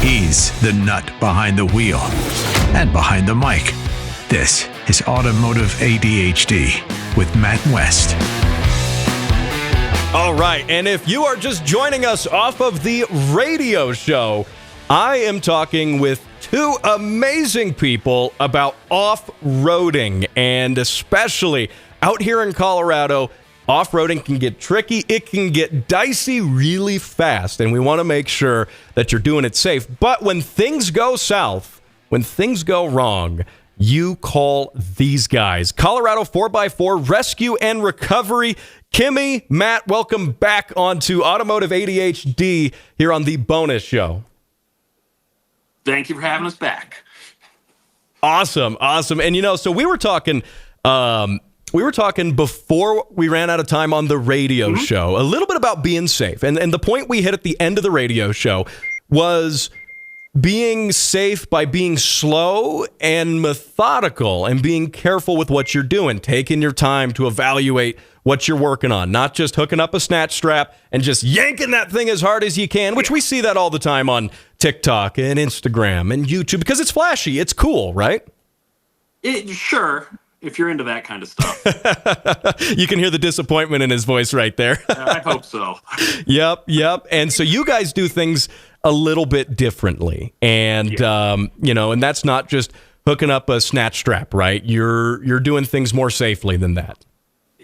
He's the nut behind the wheel and behind the mic. This is Automotive ADHD with Matt West. All right, and if you are just joining us off of the radio show, I am talking with two amazing people about off-roading, and especially out here in Colorado, off-roading can get tricky. It can get dicey really fast, and we want to make sure that you're doing it safe. But when things go south, when things go wrong, you call these guys. Colorado 4x4 Rescue and Recovery. Kimi, Matt, welcome back onto Automotive ADHD here on the bonus show. Thank you for having us back. Awesome. And so we were talking before we ran out of time on the radio show, a little bit about being safe. And the point we hit at the end of the radio show was being safe by being slow and methodical and being careful with what you're doing, taking your time to evaluate what you're working on, not just hooking up a snatch strap and just yanking that thing as hard as you can, which we see that all the time on TikTok and Instagram and YouTube because it's flashy. It's cool, right? Sure, if you're into that kind of stuff. You can hear the disappointment in his voice right there. I hope so. Yep. And so you guys do things a little bit differently. And, and that's not just hooking up a snatch strap, right? You're doing things more safely than that.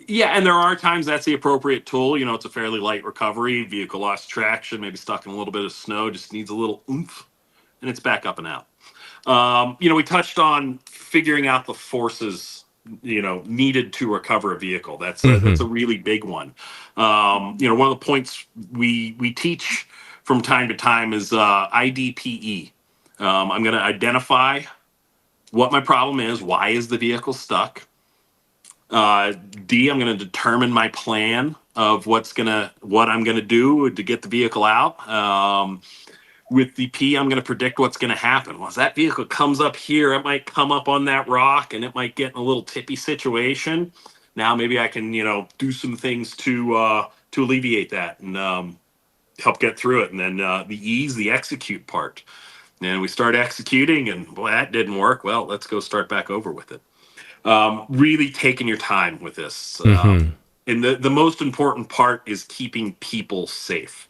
Yeah, and there are times that's the appropriate tool. You know, it's a fairly light recovery. Vehicle lost traction, maybe stuck in a little bit of snow, just needs a little oomph, and it's back up and out. We touched on figuring out the forces, needed to recover a vehicle. That's a really big one. One of the points we teach from time to time is IDPE. I'm going to identify what my problem is. Why is the vehicle stuck? D, I'm going to determine my plan of what I'm going to do to get the vehicle out. With the P, I'm going to predict what's going to happen. Well, as that vehicle comes up here, it might come up on that rock and it might get in a little tippy situation. Now maybe I can, do some things to alleviate that and help get through it. And then the E is the execute part. And we start executing and, boy, that didn't work. Well, let's go start back over with it. Really taking your time with this. And the most important part is keeping people safe.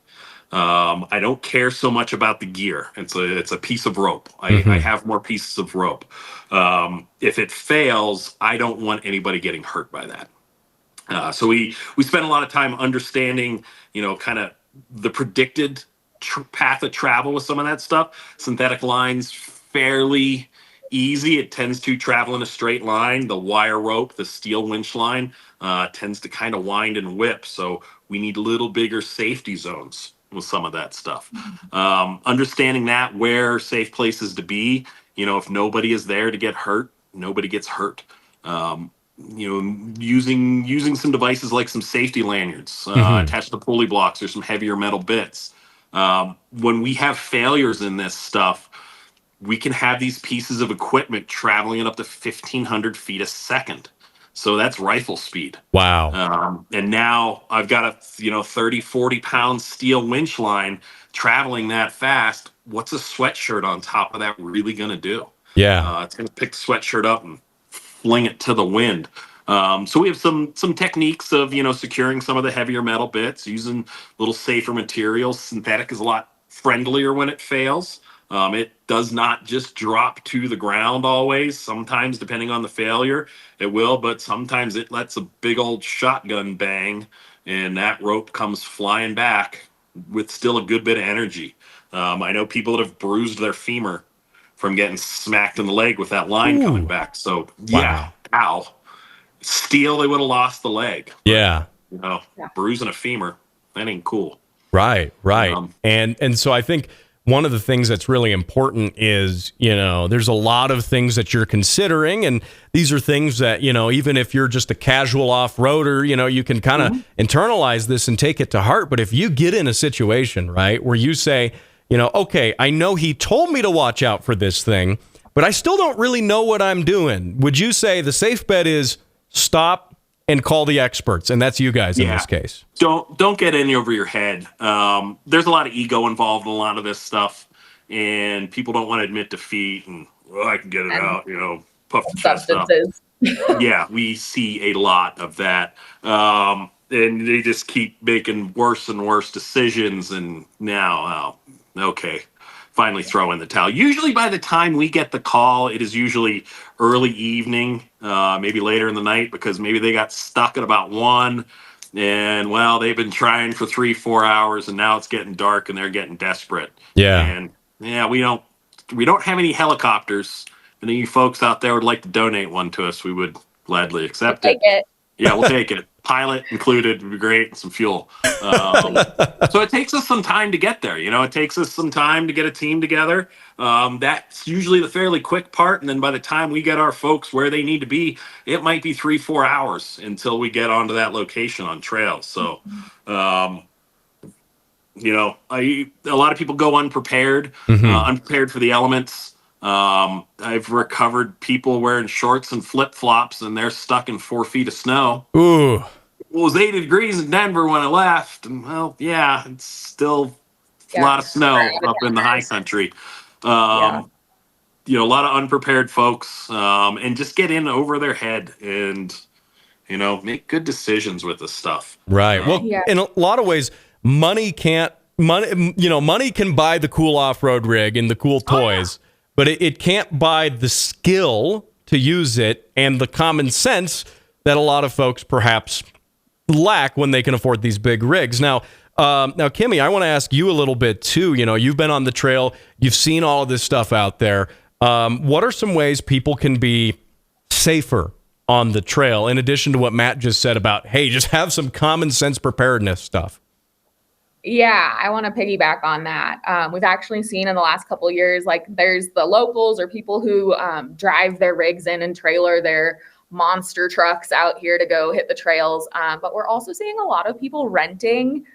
I don't care so much about the gear. It's a piece of rope. I have more pieces of rope. If it fails, I don't want anybody getting hurt by that. So we spend a lot of time understanding, kind of the predicted path of travel with some of that stuff. Synthetic lines, fairly easy. It tends to travel in a straight line. The wire rope, the steel winch line, tends to kind of wind and whip. So we need little bigger safety zones with some of that stuff. Understanding that, where safe places to be. If nobody is there to get hurt, nobody gets hurt. Using some devices like some safety lanyards attached to pulley blocks or some heavier metal bits. When we have failures in this stuff, we can have these pieces of equipment traveling at up to 1,500 feet a second. So that's rifle speed. Wow. And now I've got a 30, 40 pound steel winch line traveling that fast. What's a sweatshirt on top of that really going to do? Yeah. It's going to pick the sweatshirt up and fling it to the wind. So we have some techniques of, securing some of the heavier metal bits, using little safer materials. Synthetic is a lot friendlier when it fails. It does not just drop to the ground always. Sometimes, depending on the failure, it will, but sometimes it lets a big old shotgun bang, and that rope comes flying back with still a good bit of energy. I know people that have bruised their femur from getting smacked in the leg with that line coming back. So, yeah, ow. Steel, they would have lost the leg. Yeah. Bruising a femur, that ain't cool. Right. And so I think one of the things that's really important is, there's a lot of things that you're considering, and these are things that, even if you're just a casual off-roader, you can kind of internalize this and take it to heart. But if you get in a situation, right, where you say, okay, I know he told me to watch out for this thing, but I still don't really know what I'm doing. Would you say the safe bet is stop and call the experts? And that's you guys in this case. Don't get in over your head. There's a lot of ego involved in a lot of this stuff. and people don't want to admit defeat and, well, I can get it And out, puff the chest up. substances. Yeah, we see a lot of that. And they just keep making worse and worse decisions. And now, okay, finally throw in the towel. Usually by the time we get the call, it is usually early evening, maybe later in the night, because maybe they got stuck at about 1. And well, they've been trying for 3-4 hours, and now it's getting dark and they're getting desperate. Yeah. And yeah, we don't have any helicopters. And you folks out there would like to donate one to us, we would gladly accept Take it. Yeah, we'll take it. Pilot included would be great, and some fuel. So it takes us some time to get there. It takes us some time to get a team together. That's usually the fairly quick part. And then by the time we get our folks where they need to be, it might be 3-4 hours until we get onto that location on trails. So, a lot of people go unprepared, unprepared for the elements. I've recovered people wearing shorts and flip-flops, and they're stuck in 4 feet of snow. Ooh. It was 80 degrees in Denver when I left, and well, yeah, it's still a lot of snow up in the high country. A lot of unprepared folks, and just get in over their head and make good decisions with this stuff. Right. Well, in a lot of ways, money can buy the cool off-road rig and the cool toys. But it can't buy the skill to use it and the common sense that a lot of folks perhaps lack when they can afford these big rigs. Now, Kimi, I want to ask you a little bit too. You've been on the trail, you've seen all of this stuff out there. What are some ways people can be safer on the trail, in addition to what Matt just said about, hey, just have some common sense preparedness stuff? Yeah, I want to piggyback on that. We've actually seen in the last couple of years, like there's the locals or people who drive their rigs in and trailer their monster trucks out here to go hit the trails. But we're also seeing a lot of people renting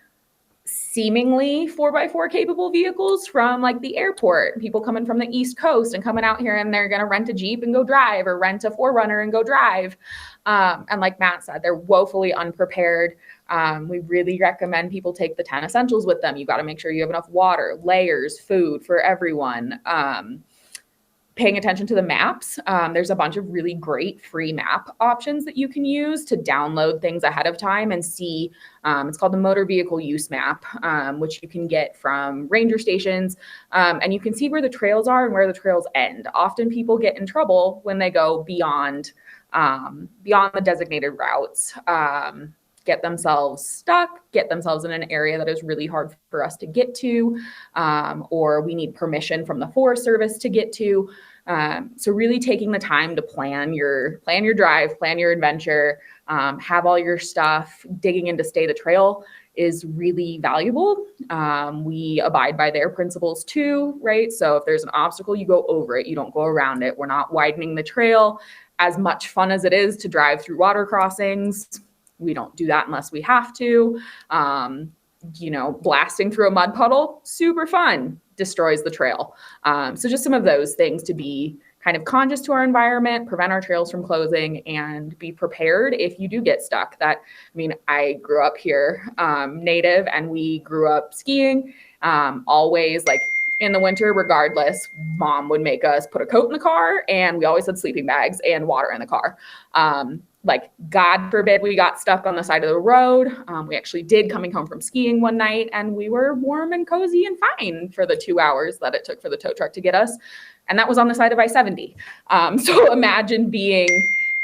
seemingly 4x4 capable vehicles from like the airport. People coming from the East Coast and coming out here, and they're going to rent a Jeep and go drive, or rent a 4Runner and go drive. And like Matt said, they're woefully unprepared. We really recommend people take the 10 essentials with them. You got to make sure you have enough water, layers, food for everyone. Paying attention to the maps. There's a bunch of really great free map options that you can use to download things ahead of time and see. It's called the Motor Vehicle Use Map, which you can get from ranger stations. And you can see where the trails are and where the trails end. Often people get in trouble when they go beyond the designated routes. Get themselves stuck, get themselves in an area that is really hard for us to get to, or we need permission from the Forest Service to get to. So really taking the time to plan your drive, plan your adventure, have all your stuff, digging in to stay the trail is really valuable. We abide by their principles too, right? So if there's an obstacle, you go over it, you don't go around it. We're not widening the trail. As much fun as it is to drive through water crossings, we don't do that unless we have to. Blasting through a mud puddle, super fun, destroys the trail. So just some of those things to be kind of conscious to our environment, prevent our trails from closing, and be prepared if you do get stuck. I grew up here, native, and we grew up skiing. Always, like, in the winter, regardless, mom would make us put a coat in the car, and we always had sleeping bags and water in the car. God forbid we got stuck on the side of the road. We actually did, coming home from skiing one night, and we were warm and cozy and fine for the 2 hours that it took for the tow truck to get us. And that was on the side of I-70. So imagine being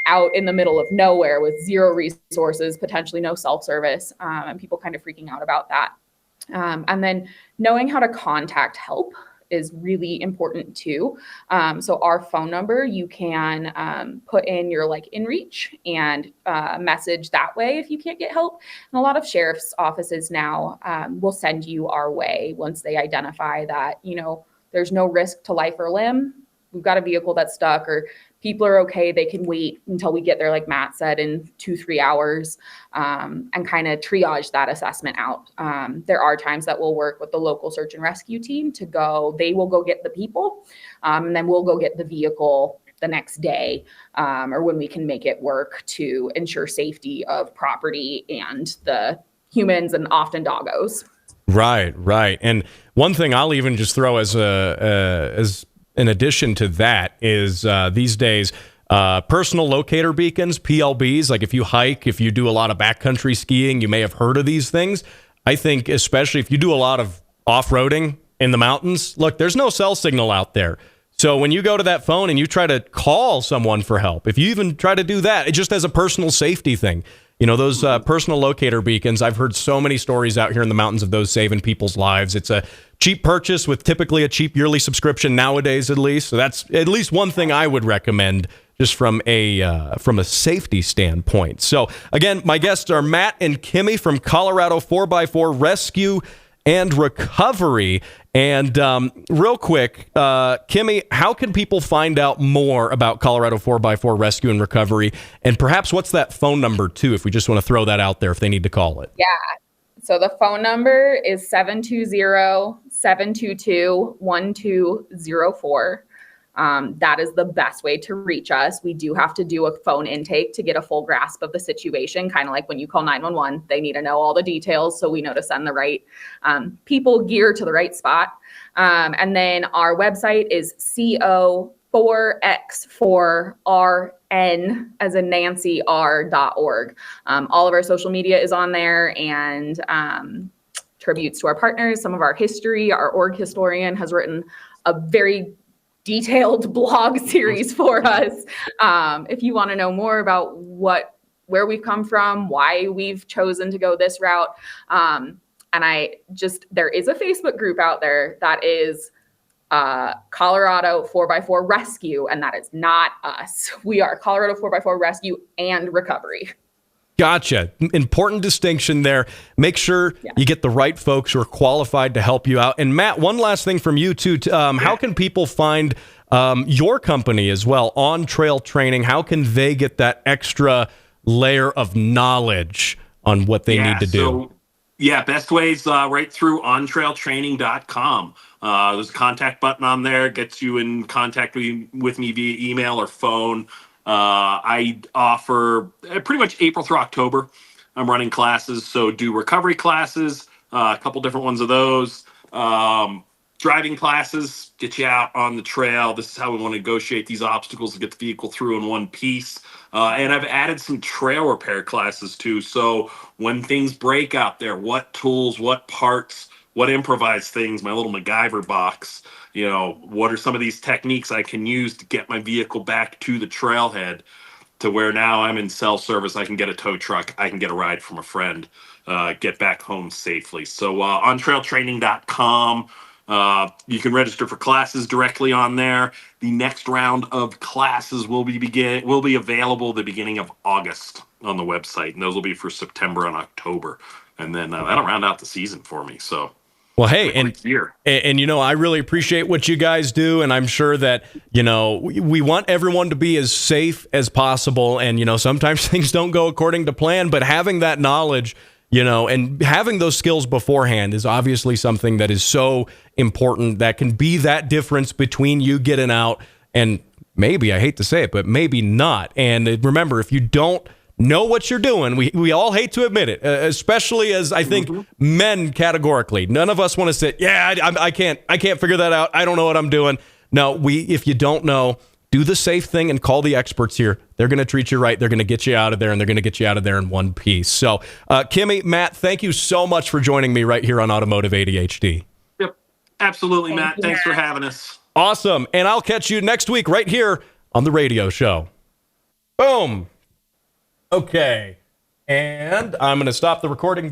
out in the middle of nowhere with zero resources, potentially no self-service, and people kind of freaking out about that. And then knowing how to contact help is really important too. So our phone number, you can put in your inReach and message that way if you can't get help. And a lot of sheriff's offices now will send you our way once they identify that, there's no risk to life or limb. We've got a vehicle that's stuck, or people are okay. They can wait until we get there, like Matt said, in 2-3 hours, and kind of triage that assessment out. There are times that we'll work with the local search and rescue team they will go get the people, and then we'll go get the vehicle the next day, or when we can make it work to ensure safety of property and the humans and often doggos. Right, right. And one thing I'll even just throw as an addition to that is these days personal locator beacons, PLBs. Like if you hike, if you do a lot of backcountry skiing, you may have heard of these things. I think especially if you do a lot of off-roading in the mountains, look, there's no cell signal out there. So when you go to that phone and you try to call someone for help, if you even try to do that, it just as a personal safety thing. You know, those personal locator beacons, I've heard so many stories out here in the mountains of those saving people's lives. It's a cheap purchase with typically a cheap yearly subscription nowadays, at least. So that's at least one thing I would recommend just from a safety standpoint. So again, my guests are Matt and Kimi from Colorado 4x4 Rescue and Recovery. And real quick, Kimi, how can people find out more about Colorado 4x4 Rescue and Recovery? And perhaps what's that phone number, too, if we just want to throw that out there if they need to call it? Yeah. So the phone number is 720-722-1204. That is the best way to reach us. We do have to do a phone intake to get a full grasp of the situation, kind of like when you call 911. They need to know all the details so we know to send the right people, gear to the right spot. And then our website is co4x4rn as in Nancy r.org. All of our social media is on there, and tributes to our partners, some of our history. Our org historian has written a very detailed blog series for us. If you want to know more about where we've come from, why we've chosen to go this route. And there is a Facebook group out there that is Colorado 4x4 Rescue, and that is not us. We are Colorado 4x4 Rescue and Recovery. Gotcha. Important distinction there. Make sure you get the right folks who are qualified to help you out. And Matt, one last thing from you too. How can people find your company as well, On Trail Training? How can they get that extra layer of knowledge on what they need to do? Best ways right through ontrailtraining.com. There's a contact button on there, gets you in contact with me via email or phone. I offer pretty much April through October. I'm running classes, so do recovery classes, a couple different ones of those. Driving classes, get you out on the trail. This is how we want to negotiate these obstacles to get the vehicle through in one piece. And I've added some trail repair classes too. So when things break out there, what tools, what parts, what improvised things, my little MacGyver box, what are some of these techniques I can use to get my vehicle back to the trailhead to where now I'm in cell service, I can get a tow truck, I can get a ride from a friend, get back home safely. So ontrailtraining.com. You can register for classes directly on there. The next round of classes will be available the beginning of August on the website, and those will be for September and October. And then that'll round out the season for me. So. Well, hey, and I really appreciate what you guys do, and I'm sure that, we want everyone to be as safe as possible, and, sometimes things don't go according to plan, but having that knowledge, and having those skills beforehand is obviously something that is so important that can be that difference between you getting out and maybe, I hate to say it, but maybe not. And remember, if you don't know what you're doing, we all hate to admit it, especially as I think men categorically. None of us want to say, I can't figure that out. I don't know what I'm doing. No, if you don't know, do the safe thing and call the experts here. They're going to treat you right. They're going to get you out of there, and they're going to get you out of there in one piece. So, Kimi, Matt, thank you so much for joining me right here on Automotive ADHD. Yep, absolutely, Matt. Thanks for having us. Awesome. And I'll catch you next week right here on the radio show. Boom. Okay. And I'm going to stop the recording.